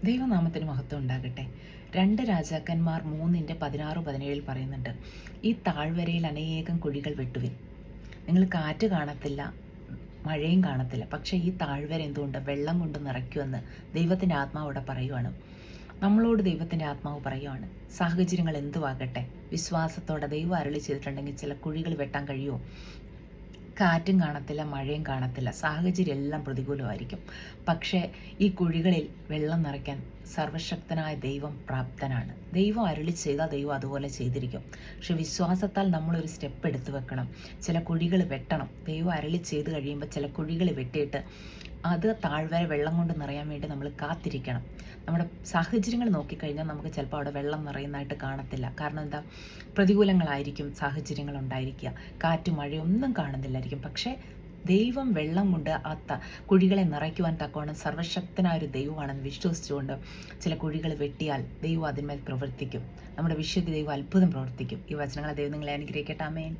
ദൈവനാമത്തിന് മഹത്വം ഉണ്ടാകട്ടെ. 2 രാജാക്കന്മാർ 3:16-17 പറയുന്നുണ്ട്, ഈ താഴ്വരയിൽ അനേകം കുഴികൾ വെട്ടുവിൻ. നിങ്ങൾ കാറ്റ് കാണത്തില്ല, മഴയും കാണത്തില്ല, പക്ഷേ ഈ താഴ്വര എന്തുകൊണ്ട് വെള്ളം കൊണ്ട് നിറയ്ക്കുമെന്ന് ദൈവത്തിൻ്റെ ആത്മാവോടെ പറയുവാണ്. നമ്മളോട് ദൈവത്തിൻ്റെ ആത്മാവ് പറയുവാണ്, സാഹചര്യങ്ങൾ എന്തുവാകട്ടെ, വിശ്വാസത്തോടെ ദൈവം അരുളി ചെയ്തിട്ടുണ്ടെങ്കിൽ ചില കുഴികൾ വെട്ടാൻ കഴിയുമോ? കാറ്റും കാണത്തില്ല, മഴയും കാണത്തില്ല, സാഹചര്യം എല്ലാം പ്രതികൂലമായിരിക്കും. പക്ഷേ ഈ കുഴികളിൽ വെള്ളം നിറയ്ക്കാൻ സർവശക്തനായ ദൈവം പ്രാപ്തനാണ്. ദൈവം അരുളി ചെയ്താൽ ദൈവം അതുപോലെ ചെയ്തിരിക്കും. പക്ഷെ വിശ്വാസത്താൽ നമ്മളൊരു സ്റ്റെപ്പ് എടുത്തു വെക്കണം. ചില കുഴികൾ വെട്ടണം. ദൈവം അരുളി ചെയ്ത് കഴിയുമ്പോൾ ചില കുഴികൾ വെട്ടിയിട്ട് അത് താഴ്വര വെള്ളം കൊണ്ട് നിറയാൻ വേണ്ടി നമ്മൾ കാത്തിരിക്കണം. നമ്മുടെ സാഹചര്യങ്ങൾ നോക്കിക്കഴിഞ്ഞാൽ നമുക്ക് ചിലപ്പോൾ അവിടെ വെള്ളം നിറയുന്നതായിട്ട് കാണത്തില്ല. കാരണം എന്താ, പ്രതികൂലങ്ങളായിരിക്കും സാഹചര്യങ്ങൾ ഉണ്ടായിരിക്കുക, കാറ്റ് മഴയൊന്നും കാണുന്നില്ലായിരിക്കും. പക്ഷേ ദൈവം വെള്ളം കൊണ്ട് ആ കുഴികളെ നിറയ്ക്കുവാൻ തക്കവണ്ണം സർവശക്തനായ ഒരു ദൈവമാണെന്ന് വിശ്വസിച്ചുകൊണ്ട് ചില കുഴികൾ വെട്ടിയാൽ ദൈവം അതിന്മേൽ പ്രവർത്തിക്കും. നമ്മുടെ വിശ്വതി ദൈവം അത്ഭുതം പ്രവർത്തിക്കും. ഈ വചനങ്ങളെ ദൈവം നിങ്ങളെ അനുഗ്രഹിക്കട്ടെ. ആമേൻ.